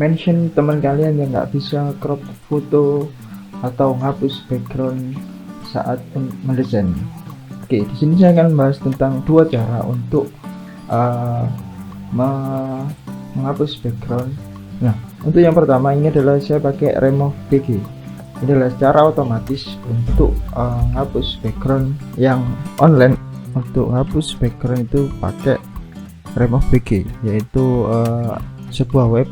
mention teman kalian yang nggak bisa crop foto atau hapus background saat mendesain. Oke, di sini saya akan membahas tentang dua cara untuk uh, menghapus background. Nah, untuk yang pertama ini adalah saya pakai Remove BG. Ini adalah cara otomatis untuk menghapus background yang online. Untuk hapus background itu pakai Remove BG, yaitu sebuah web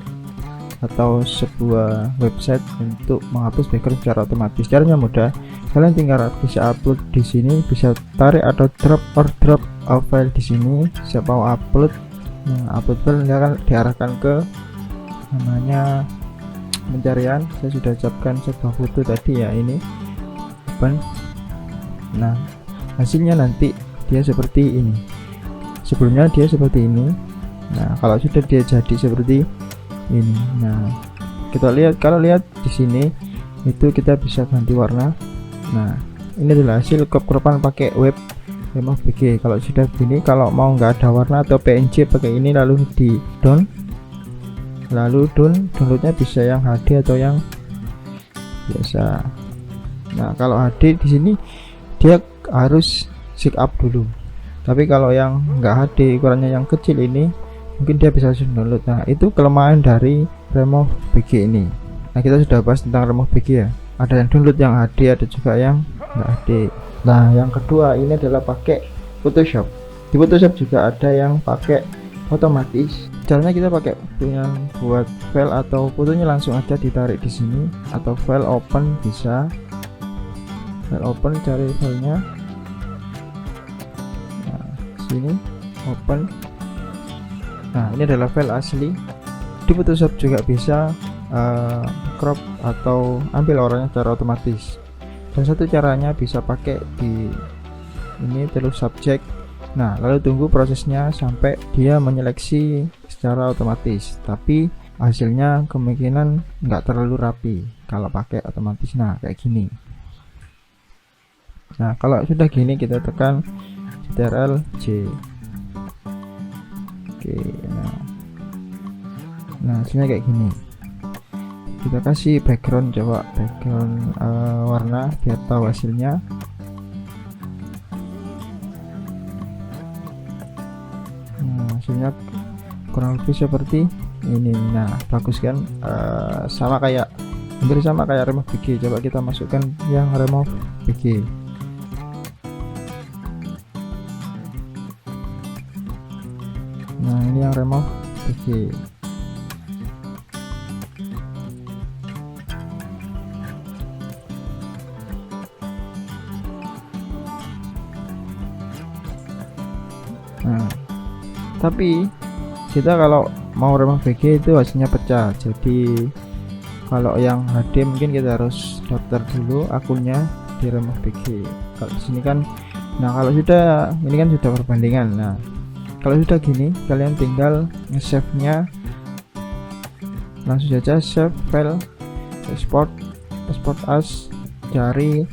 atau sebuah website untuk menghapus background secara otomatis. Caranya mudah, kalian tinggal bisa upload di sini, bisa tarik atau drop file di sini. Siapa mau upload, upload file akan diarahkan ke namanya pencarian. Saya sudah ucapkan sebuah foto tadi ya, ini open. Nah, hasilnya nanti dia seperti ini. Sebelumnya dia seperti ini. Nah, kalau sudah dia jadi seperti ini. Nah, kita lihat, kalau lihat di sini itu kita bisa ganti warna. Nah, ini adalah hasil crop-cropan pakai web Remove BG. Kalau sudah begini, kalau mau nggak ada warna atau PNG pakai ini, lalu di downloadnya bisa yang HD atau yang biasa. Nah, kalau HD di sini dia harus sync up dulu. Tapi kalau yang nggak HD, ukurannya yang kecil ini, mungkin dia bisa langsung download. Nah, itu kelemahan dari Remove BG ini. Nah, kita sudah bahas tentang Remove BG ya. Ada yang download yang HD, ada juga yang nggak HD. Nah, yang kedua ini adalah pakai Photoshop. Di Photoshop juga ada yang pakai otomatis. Caranya kita pakai yang buat file atau fotonya langsung aja ditarik di sini, atau file open bisa. File open, cari filenya. Nah, sini open. Nah, ini adalah file asli. Di Photoshop juga bisa crop atau ambil orangnya secara otomatis. Dan satu caranya bisa pakai di ini terus subject. Nah, lalu tunggu prosesnya sampai dia menyeleksi secara otomatis. Tapi hasilnya kemungkinan nggak terlalu rapi kalau pakai otomatis. Nah, kayak gini. Nah, kalau sudah gini kita tekan Ctrl J. Oke, nah hasilnya kayak gini. Kita kasih background, coba background warna biar tahu hasilnya. Nah, hasilnya kurang lebih seperti ini. Nah, bagus kan? Hampir sama kayak Remove BG. Coba kita masukkan yang Remove BG. Nah, ini yang Remove BG. Nah, tapi kita kalau mau Remove BG itu hasilnya pecah. Jadi kalau yang HD mungkin kita harus daftar dulu akunnya di Remove BG. Kalau di sini kan, nah kalau sudah ini kan sudah perbandingan. Nah, kalau sudah gini, kalian tinggal nge-save-nya langsung saja, save file, export as, cari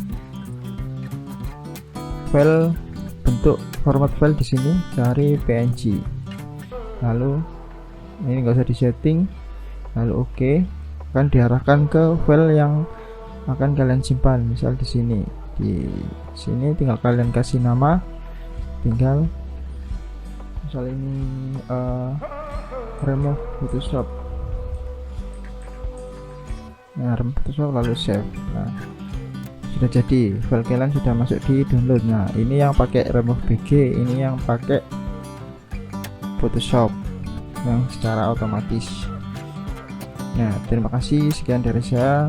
file, bentuk format file di sini, cari PNG. Lalu ini nggak usah disetting, lalu oke, akan diarahkan ke file yang akan kalian simpan. Misal di sini, tinggal kalian kasih nama, tinggal misal ini Remove Photoshop. Nah, Remove Photoshop lalu save. Nah, sudah jadi, file kalian sudah masuk di download. Nah, ini yang pakai Remove BG, ini yang pakai Photoshop yang secara otomatis. Nah, terima kasih, sekian dari saya.